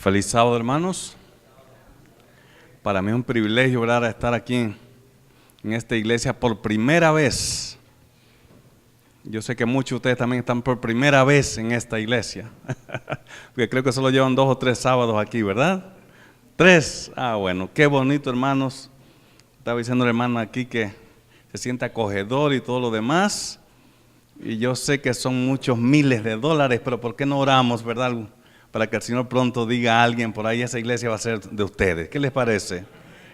Feliz sábado, hermanos. Para mí es un privilegio, ¿verdad?, estar aquí en esta iglesia por primera vez. Yo sé que muchos de ustedes también están por primera vez en esta iglesia. Porque creo que solo llevan 2 o 3 sábados aquí, ¿verdad? 3. Bueno, qué bonito, hermanos. Estaba diciendo el hermano aquí que se siente acogedor y todo lo demás. Y yo sé que son muchos miles de dólares, pero ¿por qué no oramos, verdad? Para que el Señor pronto diga a alguien por ahí, esa iglesia va a ser de ustedes. ¿Qué les parece?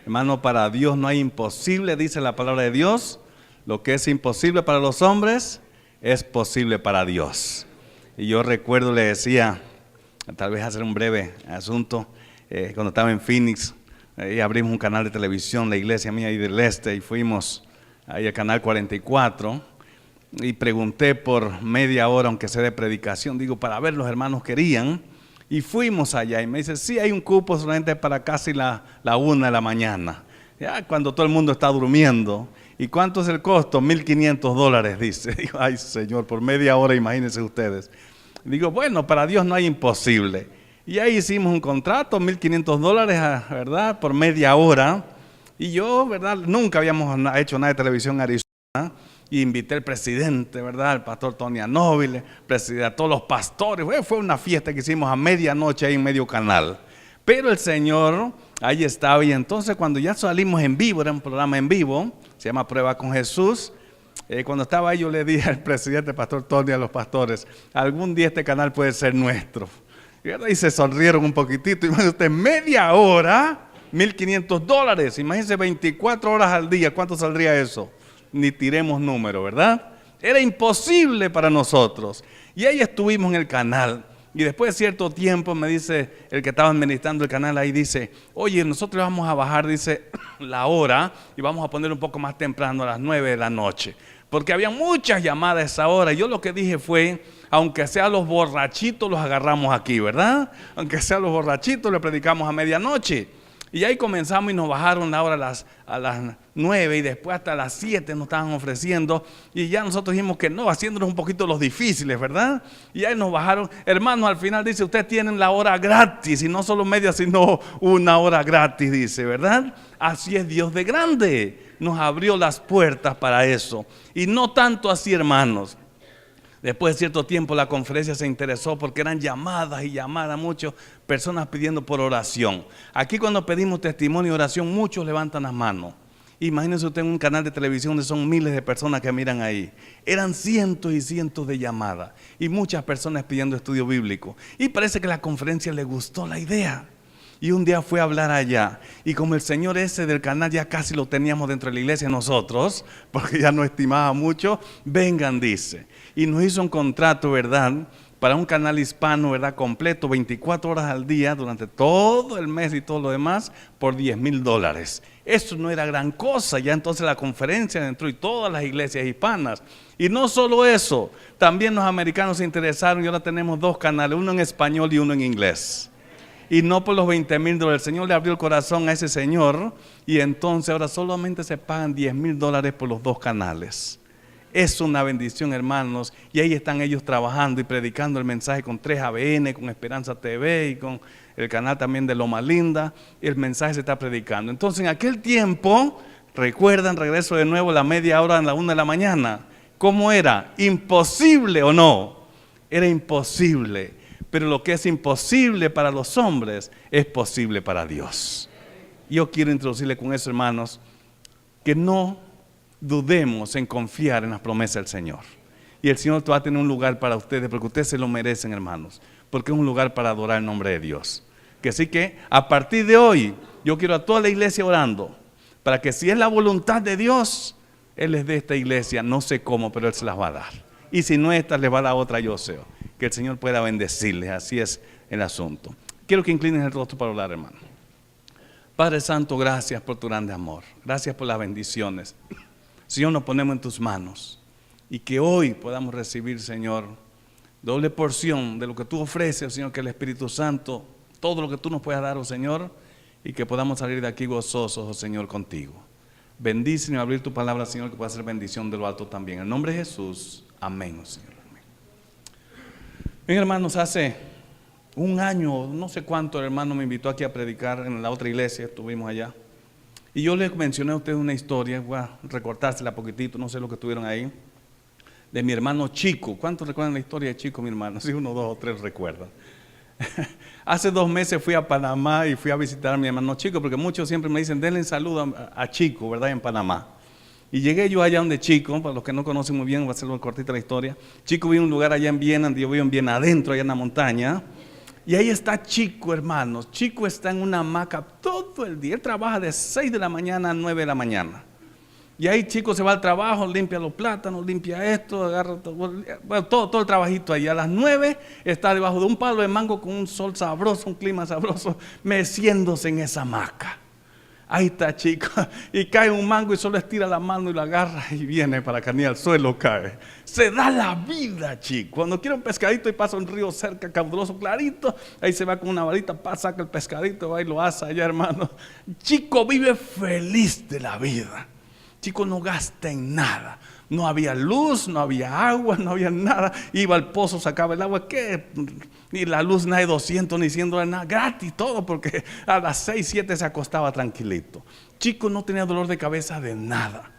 Hermano, para Dios no hay imposible, dice la palabra de Dios. Lo que es imposible para los hombres es posible para Dios. Y yo recuerdo, le decía, tal vez hacer un breve asunto, cuando estaba en Phoenix, ahí abrimos un canal de televisión, la iglesia mía ahí del este, y fuimos ahí al canal 44, y pregunté por media hora, aunque sea de predicación, digo, para ver los hermanos querían. Y fuimos allá y me dice, sí, hay un cupo solamente para casi la 1 de la mañana. Ya cuando todo el mundo está durmiendo. ¿Y cuánto es el costo? $1,500, dice. Digo, ay, Señor, por media hora, imagínense ustedes. Digo, bueno, para Dios no hay imposible. Y ahí hicimos un contrato, $1,500, ¿verdad? Por media hora. Y yo, ¿verdad? Nunca habíamos hecho nada de televisión en Arizona. Y invité al presidente, ¿verdad? El pastor Tony Anóbile, a todos los pastores. Fue una fiesta que hicimos a medianoche ahí en medio canal. Pero el Señor ahí estaba. Y entonces cuando ya salimos en vivo, era un programa en vivo, se llama Prueba con Jesús. Cuando estaba ahí yo le dije al presidente, pastor Tony, a los pastores, algún día este canal puede ser nuestro. Y se sonrieron un poquitito. Imagínese usted, media hora, $1,500. Imagínense 24 horas al día, ¿cuánto saldría eso? Ni tiremos número, ¿verdad? Era imposible para nosotros. Y ahí estuvimos en el canal. Y después de cierto tiempo me dice el que estaba administrando el canal ahí, dice, oye, nosotros vamos a bajar, dice, la hora y vamos a poner un poco más temprano, a las 9 de la noche. Porque había muchas llamadas a esa hora. Yo lo que dije fue, aunque sea los borrachitos los agarramos aquí, ¿verdad? Aunque sea los borrachitos le predicamos a medianoche. Y ahí comenzamos y nos bajaron la hora a las 9 y después hasta las 7 nos estaban ofreciendo. Y ya nosotros dijimos que no, haciéndonos un poquito los difíciles, ¿verdad? Y ahí nos bajaron. Hermanos, al final dice, ustedes tienen la hora gratis y no solo media, sino 1 hora gratis, dice, ¿verdad? Así es Dios de grande. Nos abrió las puertas para eso. Y no tanto así, hermanos. Después de cierto tiempo la conferencia se interesó porque eran llamadas y llamadas, muchas personas pidiendo por oración. Aquí cuando pedimos testimonio y oración, muchos levantan las manos. Imagínense usted en un canal de televisión donde son miles de personas que miran ahí. Eran cientos y cientos de llamadas y muchas personas pidiendo estudio bíblico. Y parece que a la conferencia le gustó la idea. Y un día fue a hablar allá, y como el señor ese del canal ya casi lo teníamos dentro de la iglesia nosotros, porque ya no estimaba mucho, vengan, dice. Y nos hizo un contrato, ¿verdad?, para un canal hispano, ¿verdad?, completo, 24 horas al día, durante todo el mes y todo lo demás, por $10,000. Eso no era gran cosa, ya entonces la conferencia entró y todas las iglesias hispanas. Y no solo eso, también los americanos se interesaron y ahora tenemos 2 canales, uno en español y uno en inglés. Y no por los $20,000, el Señor le abrió el corazón a ese señor y entonces ahora solamente se pagan $10,000 por los 2 canales. Es una bendición, hermanos, y ahí están ellos trabajando y predicando el mensaje con 3ABN, con Esperanza TV y con el canal también de Loma Linda. El mensaje se está predicando. Entonces en aquel tiempo, recuerdan, regreso de nuevo, la media hora a la 1 de la mañana. ¿Cómo era? ¿Imposible o no? Era imposible. Pero lo que es imposible para los hombres es posible para Dios. Yo quiero introducirle con eso, hermanos, que no dudemos en confiar en las promesas del Señor. Y el Señor va a tener un lugar para ustedes, porque ustedes se lo merecen, hermanos, porque es un lugar para adorar el nombre de Dios. Que así que a partir de hoy, yo quiero a toda la iglesia orando, para que si es la voluntad de Dios, Él les dé esta iglesia, no sé cómo, pero Él se las va a dar. Y si no esta, les va a dar otra, yo sé. Que el Señor pueda bendecirles, así es el asunto. Quiero que inclinen el rostro para orar, hermano. Padre Santo, gracias por tu grande amor. Gracias por las bendiciones. Señor, nos ponemos en tus manos. Y que hoy podamos recibir, Señor, doble porción de lo que tú ofreces, Señor, que el Espíritu Santo, todo lo que tú nos puedas dar, oh Señor, y que podamos salir de aquí gozosos, oh Señor, contigo. Bendícenos y abrir tu palabra, Señor, que pueda ser bendición de lo alto también. En el nombre de Jesús, amén, oh Señor. Bien, hermanos, hace Un año, no sé cuánto, el hermano me invitó aquí a predicar en la otra iglesia, estuvimos allá. Y yo les mencioné a ustedes una historia, voy a recortársela poquitito, no sé lo que tuvieron ahí, de mi hermano Chico. ¿Cuántos recuerdan la historia de Chico, mi hermano? Si uno, dos o tres recuerdan. Hace 2 meses fui a Panamá y fui a visitar a mi hermano Chico, porque muchos siempre me dicen, denle saludo a Chico, ¿verdad? En Panamá. Y llegué yo allá donde Chico, para los que no conocen muy bien, voy a hacerlo cortita la historia. Chico vive en un lugar allá en Viena, yo vivo en Viena adentro, allá en la montaña. Y ahí está Chico, hermanos. Chico está en una hamaca todo el día. Él trabaja de 6 de la mañana a 9 de la mañana. Y ahí Chico se va al trabajo, limpia los plátanos, limpia esto, agarra todo el trabajito ahí. A las 9 está debajo de un palo de mango con un sol sabroso, un clima sabroso, meciéndose en esa hamaca. Ahí está Chico, y cae un mango y solo estira la mano y la agarra y viene para acá, ni al suelo cae. Se da la vida, Chico. Cuando quiere un pescadito y pasa un río cerca, caudaloso, clarito, ahí se va con una varita, saca el pescadito, va y lo asa allá, hermano. Chico vive feliz de la vida. Chico no gasta en nada. No había luz, no había agua, no había nada. Iba al pozo, sacaba el agua. ¿Qué? Ni la luz, nada de 200 ni 100 dólares, nada, gratis todo, porque a las 6, 7 se acostaba tranquilito. Chico no tenía dolor de cabeza de nada.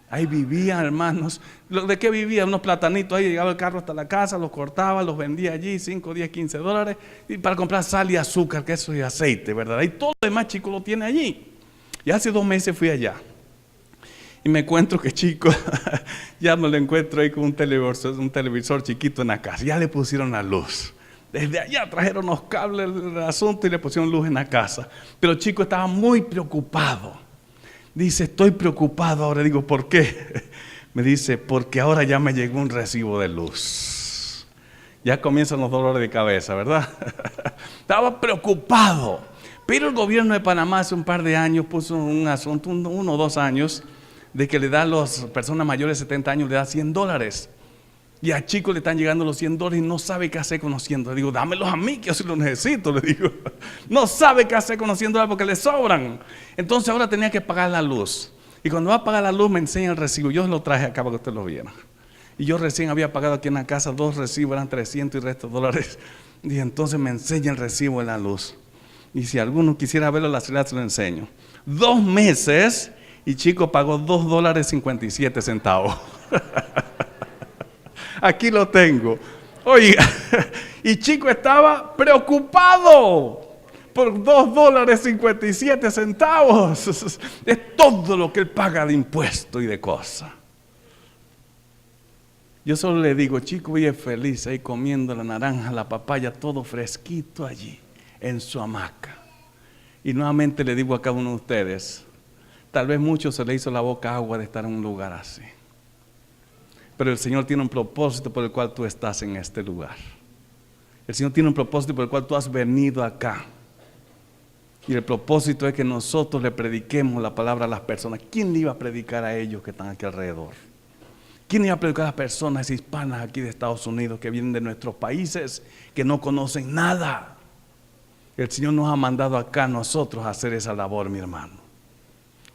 Ahí vivía, hermanos. ¿De qué vivía? Unos platanitos. Ahí llegaba el carro hasta la casa, los cortaba, los vendía allí, 5, 10, 15 dólares. Y para comprar sal y azúcar, queso y aceite, ¿verdad? Y todo lo demás Chico lo tiene allí. Y hace 2 meses fui allá. Y me encuentro que Chico, ya me lo encuentro ahí con un televisor chiquito en la casa. Ya le pusieron la luz. Desde allá trajeron los cables del asunto y le pusieron luz en la casa. Pero Chico estaba muy preocupado. Dice, estoy preocupado ahora. Digo, ¿por qué? Me dice, porque ahora ya me llegó un recibo de luz. Ya comienzan los dolores de cabeza, ¿verdad? Estaba preocupado. Pero el gobierno de Panamá hace un par de años puso un asunto, 1 o 2 años, de que le da a las personas mayores de 70 años, le da $100. Y a Chico le están llegando los $100 y no sabe qué hacer con los $100. Le digo, dámelos a mí, que yo sí los necesito, le digo. No sabe qué hacer con los $100 porque le sobran. Entonces ahora tenía que pagar la luz. Y cuando va a pagar la luz me enseña el recibo. Yo lo traje acá para que usted lo viera. Y yo recién había pagado aquí en la casa 2 recibos, eran 300 y resto dólares. Y entonces me enseña el recibo de la luz. Y si alguno quisiera verlo, la ciudad se lo enseño. 2 meses y Chico pagó $2.57. Aquí lo tengo. Oiga, y Chico estaba preocupado por $2.57. Es todo lo que él paga de impuesto y de cosas. Yo solo le digo, Chico vive feliz ahí comiendo la naranja, la papaya, todo fresquito allí en su hamaca. Y nuevamente le digo a cada uno de ustedes, tal vez muchos se le hizo la boca agua de estar en un lugar así. Pero el Señor tiene un propósito por el cual tú estás en este lugar. El Señor tiene un propósito por el cual tú has venido acá. Y el propósito es que nosotros le prediquemos la palabra a las personas. ¿Quién le iba a predicar a ellos que están aquí alrededor? ¿Quién iba a predicar a las personas hispanas aquí de Estados Unidos que vienen de nuestros países, que no conocen nada? El Señor nos ha mandado acá a nosotros a hacer esa labor, mi hermano.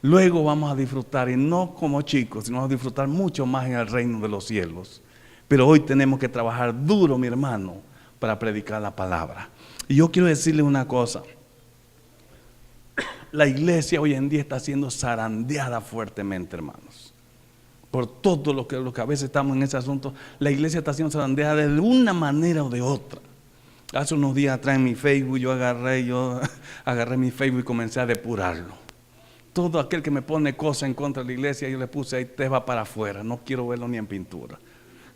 Luego vamos a disfrutar, y no como chicos, sino a disfrutar mucho más en el reino de los cielos. Pero hoy tenemos que trabajar duro, mi hermano, para predicar la palabra. Y yo quiero decirles una cosa. La iglesia hoy en día está siendo zarandeada fuertemente, hermanos. Por todo lo que a veces estamos en ese asunto, la iglesia está siendo zarandeada de una manera o de otra. Hace unos días atrás en mi Facebook, yo agarré mi Facebook y comencé a depurarlo. Todo aquel que me pone cosas en contra de la iglesia, yo le puse ahí, te va para afuera, no quiero verlo ni en pintura.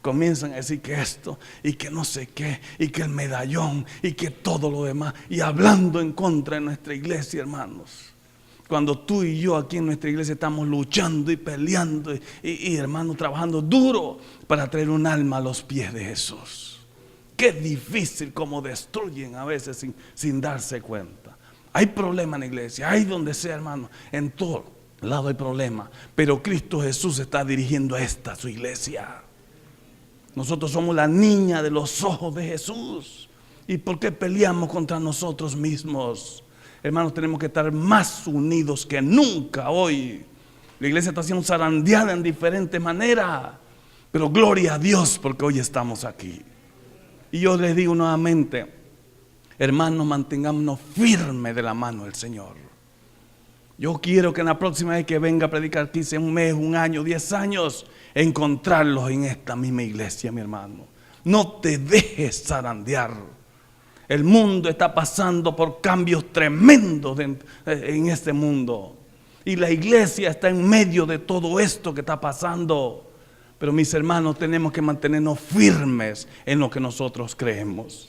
Comienzan a decir que esto, y que no sé qué, y que el medallón, y que todo lo demás, y hablando en contra de nuestra iglesia, hermanos. Cuando tú y yo aquí en nuestra iglesia estamos luchando y peleando, y hermanos, trabajando duro para traer un alma a los pies de Jesús. Qué difícil como destruyen a veces sin darse cuenta. Hay problemas en la iglesia, hay donde sea, hermano, en todo lado hay problemas, pero Cristo Jesús está dirigiendo a esta su iglesia. Nosotros somos la niña de los ojos de Jesús. ¿Y por qué peleamos contra nosotros mismos? Hermanos, tenemos que estar más unidos que nunca hoy. La iglesia está siendo zarandeada en diferentes maneras, pero gloria a Dios porque hoy estamos aquí. Y yo les digo nuevamente, Hermanos, mantengámonos firmes de la mano del Señor. Yo quiero que en la próxima vez que venga a predicar, quizá un mes, un año, 10 años, encontrarlos en esta misma iglesia, mi hermano. No te dejes zarandear. El mundo está pasando por cambios tremendos en este mundo. Y la iglesia está en medio de todo esto que está pasando. Pero mis hermanos, tenemos que mantenernos firmes en lo que nosotros creemos.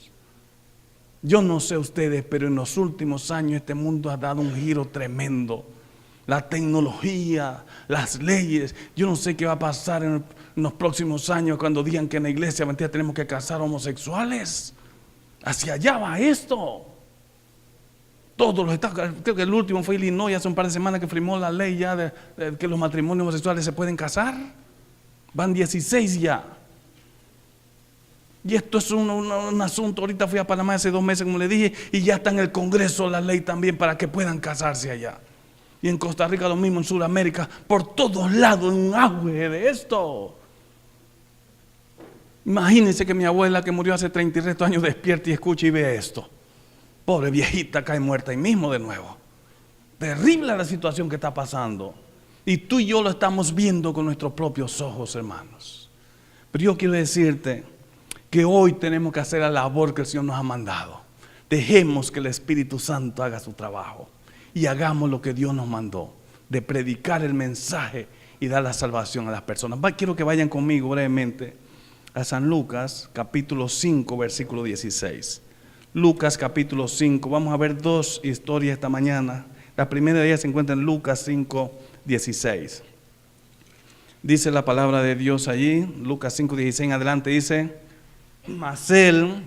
Yo no sé ustedes, pero en los últimos años este mundo ha dado un giro tremendo. La tecnología, las leyes. Yo no sé qué va a pasar en los próximos años cuando digan que en la iglesia mentira, tenemos que casar homosexuales. Hacia allá va esto. Todos los estados, creo que el último fue Illinois hace un par de semanas que firmó la ley ya de que los matrimonios homosexuales se pueden casar. Van 16 ya. Y esto es un asunto. Ahorita fui a Panamá hace 2 meses, como le dije, y ya está en el Congreso la ley también para que puedan casarse allá. Y en Costa Rica lo mismo, en Sudamérica, por todos lados, un auge de esto. Imagínense que mi abuela que murió hace 33 años despierta y escucha y ve esto. Pobre viejita, cae muerta ahí mismo de nuevo. Terrible la situación que está pasando. Y tú y yo lo estamos viendo con nuestros propios ojos, hermanos. Pero yo quiero decirte que hoy tenemos que hacer la labor que el Señor nos ha mandado. Dejemos que el Espíritu Santo haga su trabajo y hagamos lo que Dios nos mandó, de predicar el mensaje y dar la salvación a las personas. Quiero que vayan conmigo brevemente a San Lucas, capítulo 5, versículo 16. Lucas, capítulo 5. Vamos a ver 2 historias esta mañana. La primera de ellas se encuentra en Lucas 5, 16. Dice la palabra de Dios allí, Lucas 5, 16 en adelante, dice: mas él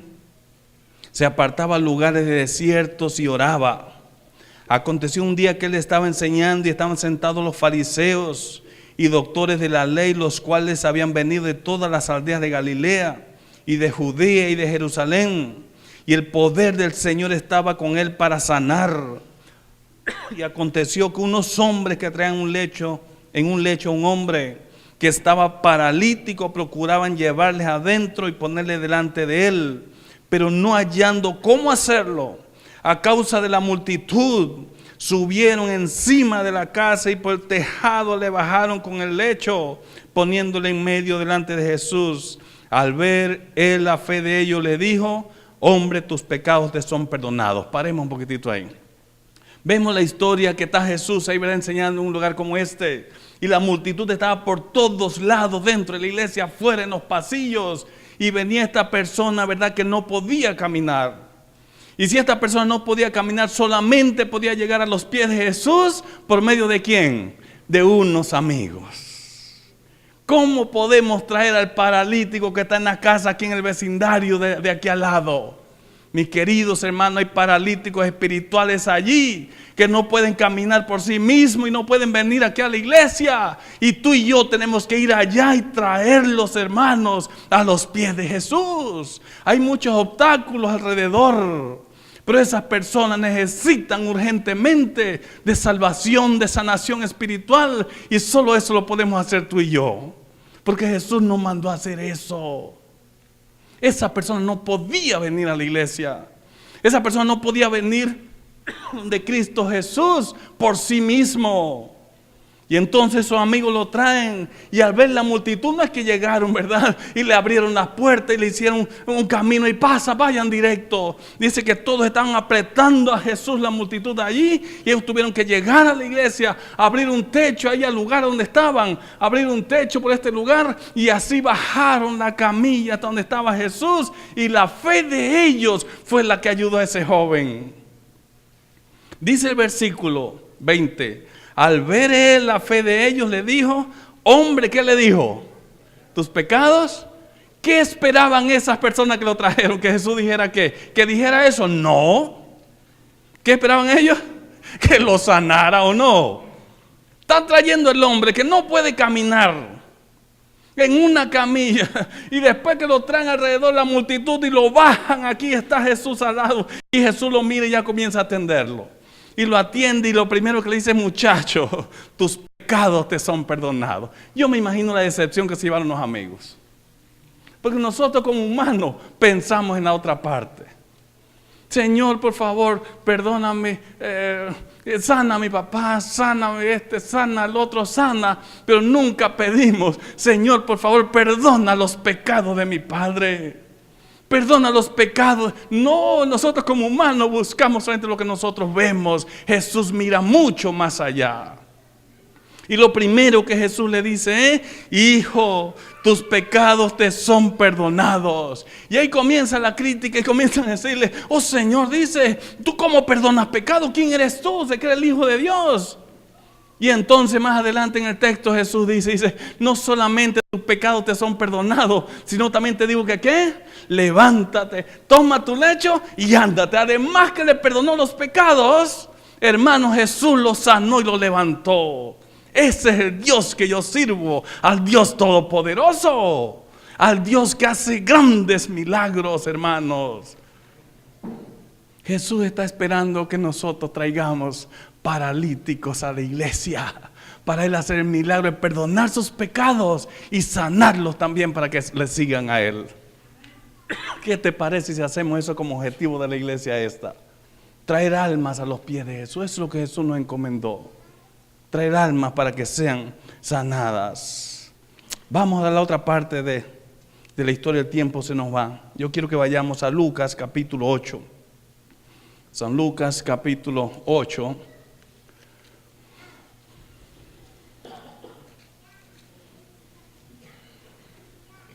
se apartaba a lugares de desiertos y oraba. Aconteció un día que él estaba enseñando y estaban sentados los fariseos y doctores de la ley, los cuales habían venido de todas las aldeas de Galilea y de Judea y de Jerusalén. Y el poder del Señor estaba con él para sanar. Y aconteció que unos hombres que traían en un lecho un hombre que estaba paralítico, procuraban llevarles adentro y ponerle delante de él, pero no hallando cómo hacerlo, a causa de la multitud, subieron encima de la casa y por el tejado le bajaron con el lecho, poniéndole en medio delante de Jesús. Al ver él la fe de ellos, le dijo: hombre, tus pecados te son perdonados. Paremos un poquitito ahí. Vemos la historia que está Jesús ahí, ¿verdad?, enseñando en un lugar como este. Y la multitud estaba por todos lados, dentro de la iglesia, afuera, en los pasillos. Y venía esta persona, ¿verdad?, que no podía caminar. Y si esta persona no podía caminar, solamente podía llegar a los pies de Jesús. ¿Por medio de quién? De unos amigos. ¿Cómo podemos traer al paralítico que está en la casa aquí en el vecindario de aquí al lado? Mis queridos hermanos, hay paralíticos espirituales allí que no pueden caminar por sí mismos y no pueden venir aquí a la iglesia. Y tú y yo tenemos que ir allá y traerlos, hermanos, a los pies de Jesús. Hay muchos obstáculos alrededor, pero esas personas necesitan urgentemente de salvación, de sanación espiritual. Y solo eso lo podemos hacer tú y yo, porque Jesús nos mandó a hacer eso. Esa persona no podía venir a la iglesia. Esa persona no podía venir de Cristo Jesús por sí mismo. Y entonces sus amigos lo traen, y al ver la multitud, no es que llegaron, ¿verdad?, y le abrieron las puertas y le hicieron un camino y vayan directo. Dice que todos estaban apretando a Jesús, la multitud allí, y ellos tuvieron que llegar a la iglesia, abrir un techo ahí al lugar donde estaban, abrir un techo por este lugar, y así bajaron la camilla hasta donde estaba Jesús. Y la fe de ellos fue la que ayudó a ese joven. Dice el versículo 20: al ver él la fe de ellos, le dijo: hombre, ¿qué le dijo? ¿Tus pecados? ¿Qué esperaban esas personas que lo trajeron? ¿Que Jesús dijera qué? ¿Que dijera eso? No. ¿Qué esperaban ellos? ¿Que lo sanara o no? Están trayendo el hombre que no puede caminar en una camilla, y después que lo traen alrededor la multitud y lo bajan, aquí está Jesús al lado, y Jesús lo mira y ya comienza a atenderlo. Y lo atiende, y lo primero que le dice: muchacho, tus pecados te son perdonados. Yo me imagino la decepción que se llevaron los amigos, porque nosotros como humanos pensamos en la otra parte. Señor, por favor, perdóname, sana a mi papá, sana al otro, sana. Pero nunca pedimos, Señor, por favor, perdona los pecados de mi padre. Perdona los pecados. No, nosotros como humanos buscamos solamente lo que nosotros vemos. Jesús mira mucho más allá. Y lo primero que Jesús le dice, hijo, tus pecados te son perdonados. Y ahí comienza la crítica y comienzan a decirle, oh Señor, dice, ¿tú cómo perdonas pecados? ¿Quién eres tú? ¿De que eres el Hijo de Dios? Y entonces más adelante en el texto Jesús dice, no solamente tus pecados te son perdonados, sino también te digo que ¿qué? Levántate, toma tu lecho y ándate. Además que le perdonó los pecados, hermano, Jesús lo sanó y lo levantó. Ese es el Dios que yo sirvo, al Dios todopoderoso, al Dios que hace grandes milagros, hermanos. Jesús está esperando que nosotros traigamos paralíticos a la iglesia, para Él hacer el milagro de perdonar sus pecados y sanarlos también para que le sigan a Él. ¿Qué te parece si hacemos eso como objetivo de la iglesia esta? Traer almas a los pies de Jesús. Eso es lo que Jesús nos encomendó. Traer almas para que sean sanadas. Vamos a la otra parte de la historia. El tiempo se nos va. Yo quiero que vayamos a Lucas capítulo 8. San Lucas capítulo 8.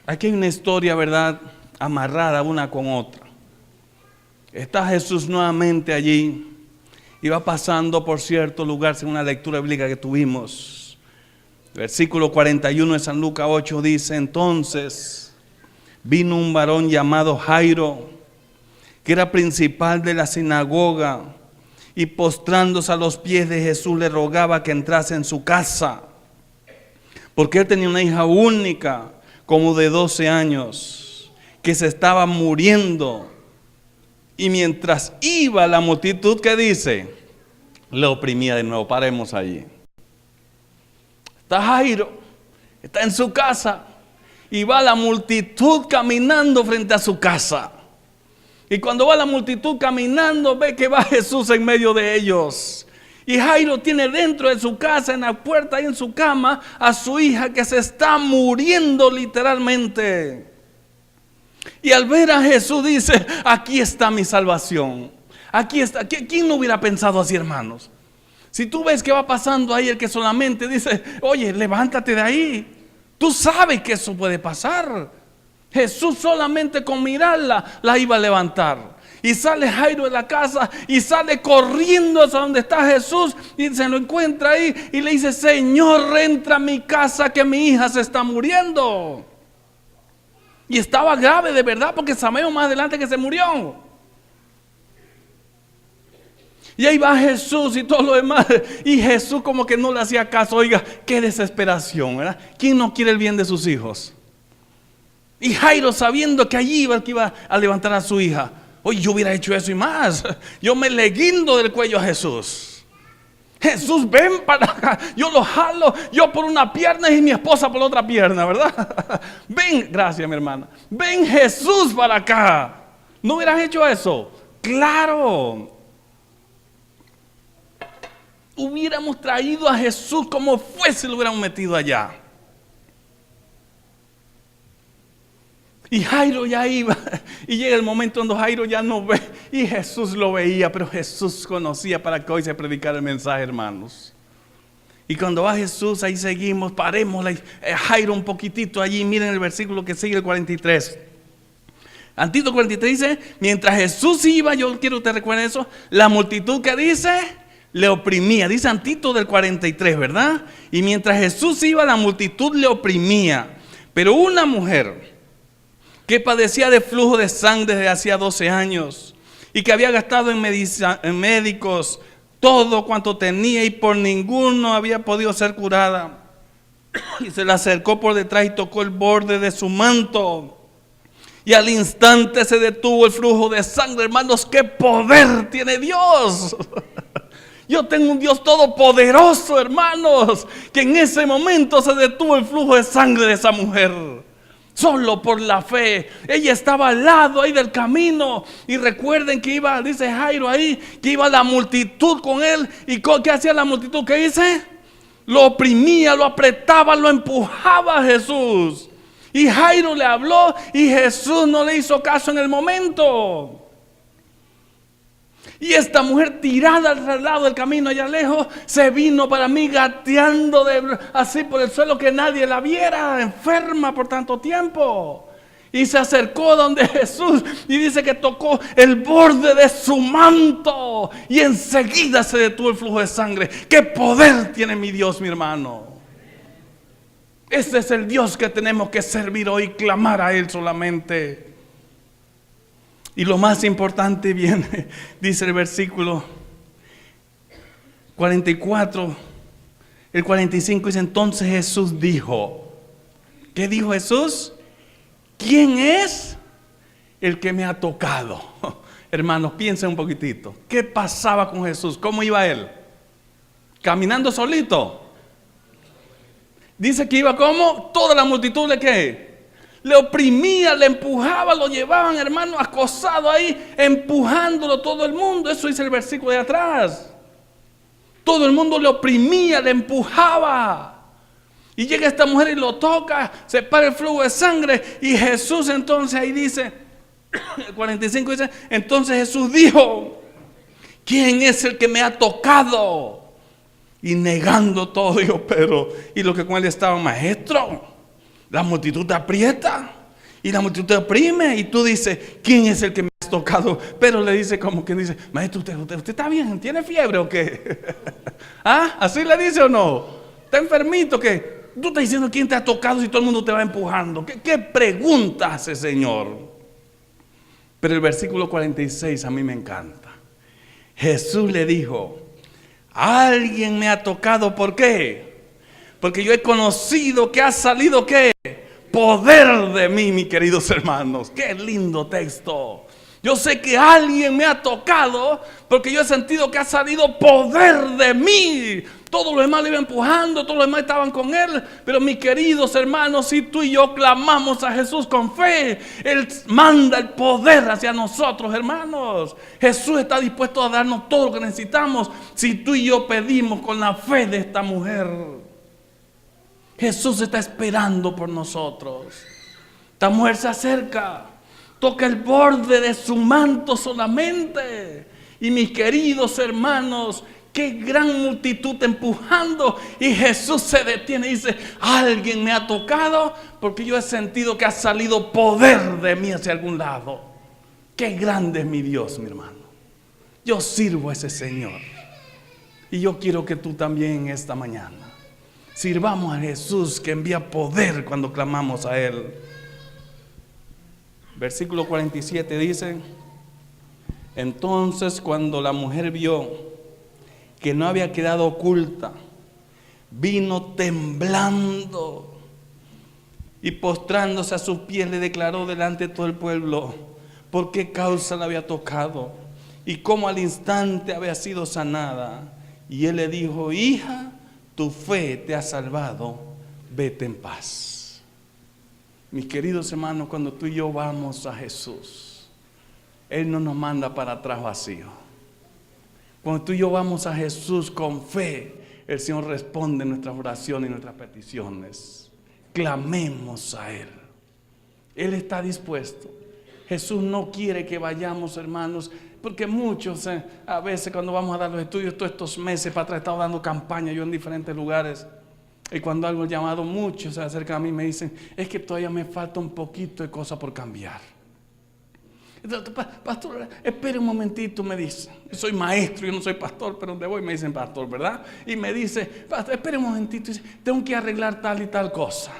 Aquí hay una historia, ¿verdad?, amarrada una con otra. Está Jesús nuevamente allí. Y va pasando por cierto lugar, según una lectura bíblica que tuvimos. Versículo 41 de San Lucas 8 dice, entonces vino un varón llamado Jairo, que era principal de la sinagoga, y postrándose a los pies de Jesús le rogaba que entrase en su casa, porque él tenía una hija única, como de 12 años, que se estaba muriendo. Y mientras iba la multitud, ¿qué dice? Le oprimía de nuevo. Paremos allí. Está Jairo, está en su casa, y va la multitud caminando frente a su casa. Y cuando va la multitud caminando, ve que va Jesús en medio de ellos. Y Jairo tiene dentro de su casa, en la puerta y en su cama, a su hija que se está muriendo literalmente. Y al ver a Jesús dice, aquí está mi salvación. Aquí está. ¿Quién no hubiera pensado así, hermanos? Si tú ves que va pasando ahí el que solamente dice, oye, levántate de ahí. Tú sabes que eso puede pasar. Jesús solamente con mirarla la iba a levantar. Y sale Jairo de la casa y sale corriendo hacia donde está Jesús y se lo encuentra ahí y le dice, Señor, entra a mi casa que mi hija se está muriendo. Y estaba grave de verdad, porque sabemos más adelante que se murió. Y ahí va Jesús y todo lo demás. Y Jesús como que no le hacía caso. Oiga, qué desesperación, ¿verdad? ¿Quién no quiere el bien de sus hijos? Y Jairo, sabiendo que allí iba, que iba a levantar a su hija. Oye, yo hubiera hecho eso y más. Yo me le guindo del cuello a Jesús. Jesús, ven para acá. Yo lo jalo, yo por una pierna y mi esposa por la otra pierna, ¿verdad? Ven, gracias mi hermana. Ven Jesús para acá. ¿No hubieras hecho eso? Claro. Hubiéramos traído a Jesús como fuese, lo hubiéramos metido allá. Y Jairo ya iba, y llega el momento donde Jairo ya no ve, y Jesús lo veía, pero Jesús conocía para que hoy se predicara el mensaje, hermanos. Y cuando va Jesús, ahí seguimos, paremos Jairo un poquitito allí, miren el versículo que sigue, el 43. Antito 43 dice, mientras Jesús iba, yo quiero que te recuerden eso, la multitud que dice, le oprimía, dice Antito del 43, ¿verdad? Y mientras Jesús iba, la multitud le oprimía, pero una mujer que padecía de flujo de sangre desde hacía 12 años y que había gastado en médicos todo cuanto tenía y por ninguno había podido ser curada, y se le acercó por detrás y tocó el borde de su manto, y al instante se detuvo el flujo de sangre. Hermanos, qué poder tiene Dios. Yo tengo un Dios todopoderoso, hermanos, que en ese momento se detuvo el flujo de sangre de esa mujer. Solo por la fe. Ella estaba al lado ahí del camino. Y recuerden que iba, dice Jairo ahí, que iba la multitud con él. ¿Y qué hacía la multitud? ¿Qué dice? Lo oprimía, lo apretaba, lo empujaba a Jesús. Y Jairo le habló y Jesús no le hizo caso en el momento. Y esta mujer tirada al lado del camino allá lejos, se vino para mí gateando así por el suelo, que nadie la viera, enferma por tanto tiempo. Y se acercó donde Jesús y dice que tocó el borde de su manto y enseguida se detuvo el flujo de sangre. ¡Qué poder tiene mi Dios, mi hermano! Ese es el Dios que tenemos que servir hoy, clamar a Él solamente. Y lo más importante viene, dice el versículo 44, el 45 dice: entonces Jesús dijo, ¿qué dijo Jesús? ¿Quién es el que me ha tocado? Hermanos, piensen un poquitito. ¿Qué pasaba con Jesús? ¿Cómo iba Él? ¿Caminando solito? Dice que iba como toda la multitud de ¿qué? Le oprimía, le empujaba, lo llevaban, hermano, acosado ahí, empujándolo todo el mundo. Eso dice el versículo de atrás. Todo el mundo le oprimía, le empujaba. Y llega esta mujer y lo toca, se para el flujo de sangre. Y Jesús entonces ahí dice, el 45 dice, entonces Jesús dijo, ¿quién es el que me ha tocado? Y negando todo, dijo, pero, y lo que con él estaba, maestro, la multitud te aprieta y la multitud te oprime y tú dices, ¿quién es el que me has tocado? Pero le dice como que dice, maestro, ¿usted está bien? ¿Tiene fiebre o qué? ¿Ah? ¿Así le dice o no? ¿Está enfermito? ¿Qué? Tú estás diciendo quién te ha tocado si todo el mundo te va empujando. ¿Qué pregunta hace, Señor? Pero el versículo 46 a mí me encanta. Jesús le dijo, alguien me ha tocado, ¿por qué? Porque yo he conocido que ha salido ¿qué? Poder de mí, mis queridos hermanos. Qué lindo texto. Yo sé que alguien me ha tocado porque yo he sentido que ha salido poder de mí. Todos los demás le iban empujando, todos los demás estaban con él. Pero mis queridos hermanos, si tú y yo clamamos a Jesús con fe, Él manda el poder hacia nosotros, hermanos. Jesús está dispuesto a darnos todo lo que necesitamos si tú y yo pedimos con la fe de esta mujer. Jesús está esperando por nosotros. Esta mujer se acerca, toca el borde de su manto solamente. Y mis queridos hermanos, qué gran multitud empujando. Y Jesús se detiene y dice, alguien me ha tocado porque yo he sentido que ha salido poder de mí hacia algún lado. Qué grande es mi Dios, mi hermano. Yo sirvo a ese Señor. Y yo quiero que tú también esta mañana sirvamos a Jesús, que envía poder cuando clamamos a Él. Versículo 47 dice, entonces cuando la mujer vio que no había quedado oculta, vino temblando y postrándose a sus pies le declaró delante de todo el pueblo por qué causa la había tocado y cómo al instante había sido sanada. Y él le dijo, hija, tu fe te ha salvado, vete en paz. Mis queridos hermanos, cuando tú y yo vamos a Jesús, Él no nos manda para atrás vacío. Cuando tú y yo vamos a Jesús con fe, el Señor responde nuestras oraciones y nuestras peticiones. Clamemos a Él. Él está dispuesto. Jesús no quiere que vayamos, hermanos, porque muchos a veces cuando vamos a dar los estudios, todos estos meses para atrás he estado dando campaña yo en diferentes lugares. Y cuando hago el llamado, muchos se acercan a mí y me dicen, es que todavía me falta un poquito de cosa por cambiar. Entonces, pastor, espere un momentito, me dice. Yo soy maestro, yo no soy pastor, pero donde voy me dicen pastor, ¿verdad? Y me dice, pastor, espere un momentito, dice, tengo que arreglar tal y tal cosa.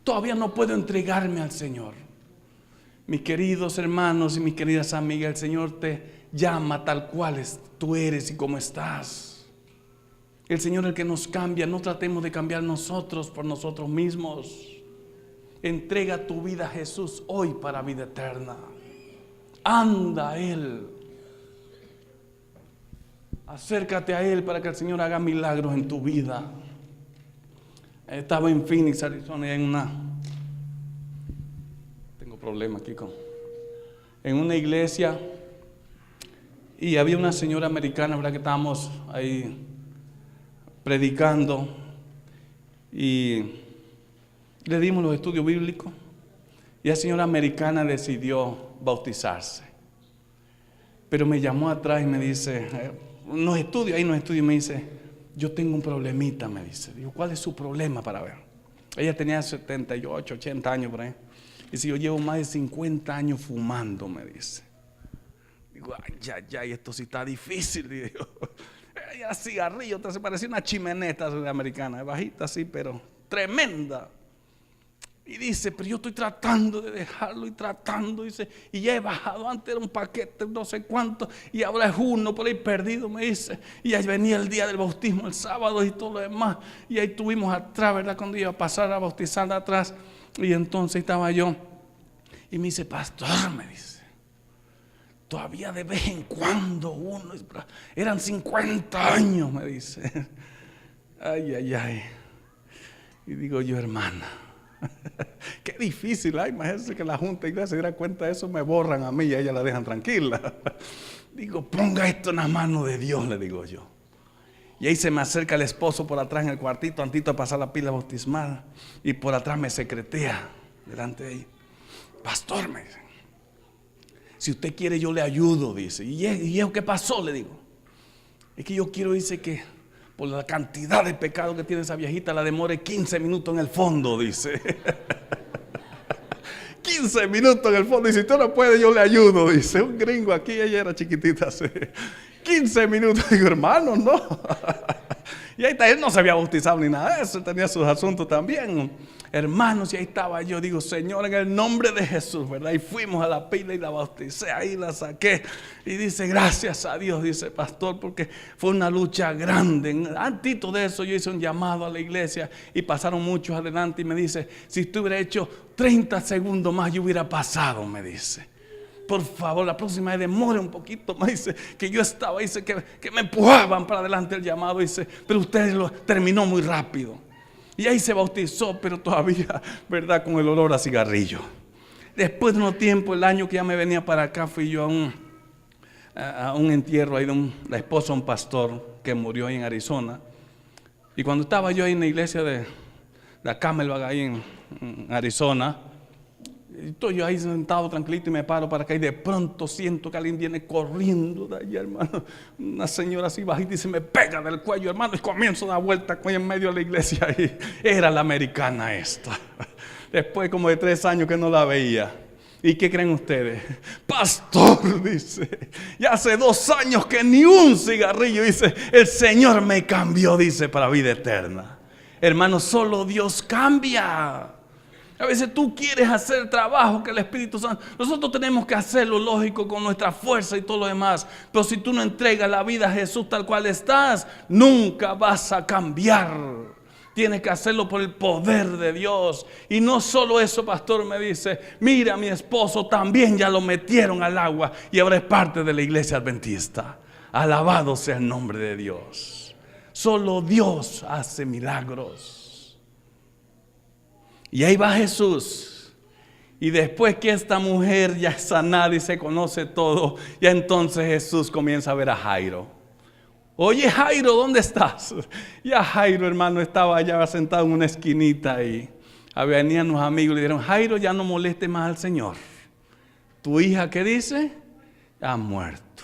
Todavía no puedo entregarme al Señor. Mis queridos hermanos y mis queridas amigas, el Señor te llama tal cual tú eres y cómo estás. El Señor es el que nos cambia. No tratemos de cambiar nosotros por nosotros mismos. Entrega tu vida a Jesús hoy para vida eterna. Anda a Él. Acércate a Él para que el Señor haga milagros en tu vida. Estaba en Phoenix, Arizona, en una problema aquí en una iglesia, y había una señora americana, ¿verdad? Que estábamos ahí predicando y le dimos los estudios bíblicos, y la señora americana decidió bautizarse. Pero me llamó atrás y me dice, nos estudia, y me dice, yo tengo un problemita, me dice. Digo, ¿cuál es su problema para ver? Ella tenía 78, 80 años por ahí. Dice, yo llevo más de 50 años fumando, me dice. Digo, ay, esto sí está difícil. Digo, ella cigarrillo, se parecía una chimeneta americana, bajita así, pero tremenda. Y dice, pero yo estoy tratando de dejarlo y tratando, dice, y ya he bajado, antes era un paquete, no sé cuánto, y ahora es uno por ahí perdido, me dice. Y ahí venía el día del bautismo, el sábado y todo lo demás, y ahí estuvimos atrás, ¿verdad? Cuando iba a pasar a bautizar atrás, y entonces estaba yo, y me dice, pastor, me dice, todavía de vez en cuando uno, eran 50 años, me dice. Ay. Y digo yo, hermana, qué difícil, imagínense que la junta de iglesia se diera cuenta de eso, me borran a mí y a ella la dejan tranquila. Digo, ponga esto en la mano de Dios, le digo yo. Y ahí se me acerca el esposo por atrás en el cuartito, antito a pasar la pila bautismal, y por atrás me secretea delante de ella. Pastor, me dice, si usted quiere yo le ayudo, dice. ¿Y eso qué pasó? Le digo, es que yo quiero, dice, que por la cantidad de pecado que tiene esa viejita, la demore 15 minutos en el fondo, dice. 15 minutos en el fondo, y si usted no puede, yo le ayudo, dice. Un gringo aquí, ella era chiquitita, así. 15 minutos, digo, hermano, no. Y ahí está, él no se había bautizado ni nada de eso, tenía sus asuntos también, hermanos. Y ahí estaba yo, digo, Señor, en el nombre de Jesús, ¿verdad? Y fuimos a la pila y la bauticé, ahí la saqué. Y dice, gracias a Dios, dice, pastor, porque fue una lucha grande. Antes de eso yo hice un llamado a la iglesia y pasaron muchos adelante, y me dice, si tú hubieras hecho 30 segundos más, yo hubiera pasado, me dice. Por favor, la próxima vez demore un poquito más. Dice que yo estaba, dice que me empujaban para adelante el llamado, dice, pero usted lo terminó muy rápido. Y ahí se bautizó, pero todavía, ¿verdad? Con el olor a cigarrillo. Después de unos tiempo, el año que ya me venía para acá, fui yo a un entierro ahí de la esposa de un pastor que murió ahí en Arizona. Y cuando estaba yo ahí en la iglesia de la Camelback ahí en Arizona, estoy yo ahí sentado tranquilito y me paro para acá, y de pronto siento que alguien viene corriendo de allá, hermano. Una señora así bajita, y se me pega del cuello, hermano, y comienzo a dar vuelta en medio de la iglesia. Y era la americana esta. Después como de 3 años que no la veía. ¿Y qué creen ustedes? Pastor, dice, ya hace 2 años que ni un cigarrillo, dice, el Señor me cambió, dice, para vida eterna. Hermano, solo Dios cambia. A veces tú quieres hacer trabajo que el Espíritu Santo, nosotros tenemos que hacerlo lógico con nuestra fuerza y todo lo demás. Pero si tú no entregas la vida a Jesús tal cual estás, nunca vas a cambiar. Tienes que hacerlo por el poder de Dios. Y no solo eso, pastor, me dice, mira, mi esposo también ya lo metieron al agua y ahora es parte de la iglesia adventista. Alabado sea el nombre de Dios. Solo Dios hace milagros. Y ahí va Jesús. Y después que esta mujer ya es sanada y se conoce todo, ya entonces Jesús comienza a ver a Jairo. Oye, Jairo, ¿dónde estás? Ya Jairo, hermano, estaba allá sentado en una esquinita y venían unos amigos y le dijeron, Jairo, ya no moleste más al Señor. Tu hija, ¿qué dice? Ha muerto.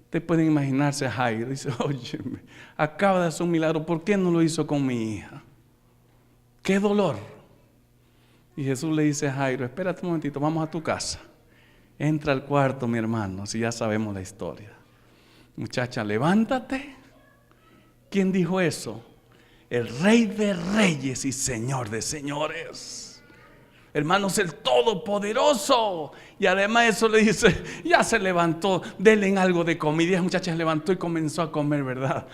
Ustedes pueden imaginarse a Jairo. Dice, oye, acaba de hacer un milagro, ¿por qué no lo hizo con mi hija? ¡Qué dolor! Y Jesús le dice a Jairo, espérate un momentito, vamos a tu casa. Entra al cuarto, mi hermano, si ya sabemos la historia. Muchacha, levántate. ¿Quién dijo eso? El Rey de Reyes y Señor de Señores. Hermanos, el Todopoderoso. Y además eso le dice, ya se levantó, denle algo de comida. Y esa muchacha se levantó y comenzó a comer, ¿verdad?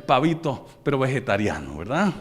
Pavito, pero vegetariano, ¿verdad?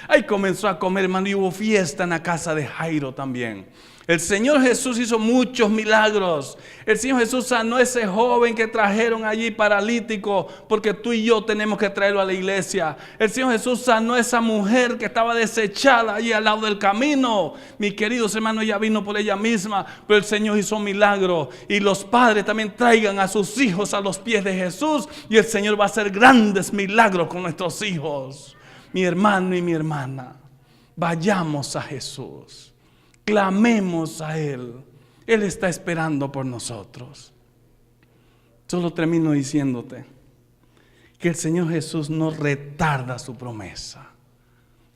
Ahí comenzó a comer, hermano, y hubo fiesta en la casa de Jairo también. El Señor Jesús hizo muchos milagros. El Señor Jesús sanó a ese joven que trajeron allí paralítico, porque tú y yo tenemos que traerlo a la iglesia. El Señor Jesús sanó a esa mujer que estaba desechada allí al lado del camino. Mis queridos hermanos, ella vino por ella misma, pero el Señor hizo milagros. Y los padres también traigan a sus hijos a los pies de Jesús, y el Señor va a hacer grandes milagros con nuestros hijos. Mi hermano y mi hermana, vayamos a Jesús. Clamemos a Él. Él está esperando por nosotros. Solo termino diciéndote que el Señor Jesús no retarda su promesa.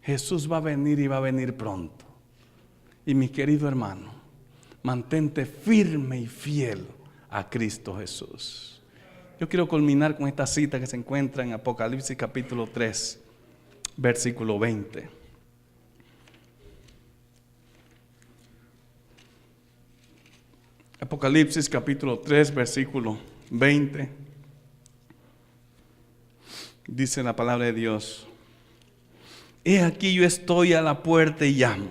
Jesús va a venir y va a venir pronto. Y mi querido hermano, mantente firme y fiel a Cristo Jesús. Yo quiero culminar con esta cita que se encuentra en Apocalipsis capítulo 3, versículo 20. Apocalipsis capítulo 3, versículo 20. Dice la palabra de Dios: he aquí yo estoy a la puerta y llamo.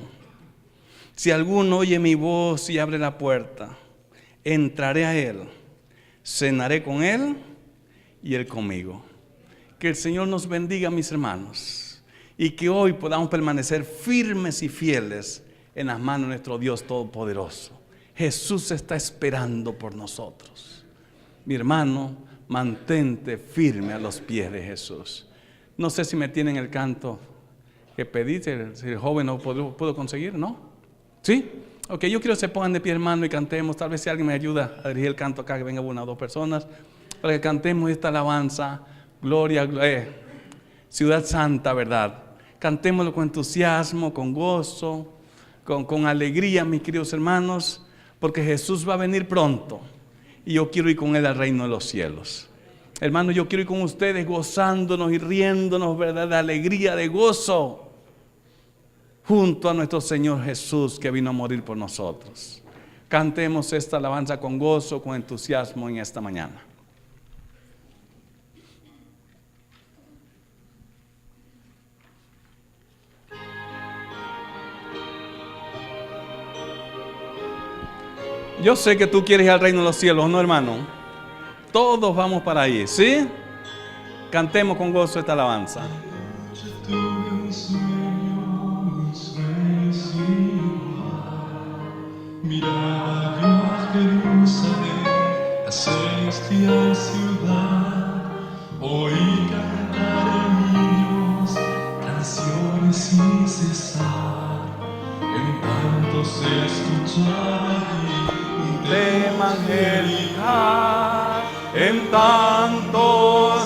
Si alguno oye mi voz y abre la puerta, entraré a él, cenaré con él y él conmigo. Que el Señor nos bendiga, mis hermanos, y que hoy podamos permanecer firmes y fieles en las manos de nuestro Dios Todopoderoso. Jesús está esperando por nosotros. Mi hermano, mantente firme a los pies de Jesús. No sé si me tienen el canto que pedí, si el joven no puedo conseguir, ¿no? ¿Sí? Ok, yo quiero que se pongan de pie, hermano, y cantemos. Tal vez si alguien me ayuda a dirigir el canto acá, que venga una o dos personas, para que cantemos esta alabanza. Gloria, Ciudad Santa, ¿verdad? Cantémoslo con entusiasmo, con gozo, con alegría, mis queridos hermanos, porque Jesús va a venir pronto y yo quiero ir con Él al reino de los cielos. Hermanos, yo quiero ir con ustedes gozándonos y riéndonos, ¿verdad? De alegría, de gozo, junto a nuestro Señor Jesús, que vino a morir por nosotros. Cantemos esta alabanza con gozo, con entusiasmo en esta mañana. Yo sé que tú quieres ir al reino de los cielos, ¿no, hermano? Todos vamos para ahí, ¿sí? Cantemos con gozo esta alabanza. Miraba yo a Jerusalén, la celestial ciudad, oí cantar en niños canciones sin cesar, en tanto se escuchaba allí un tema angelical, en tanto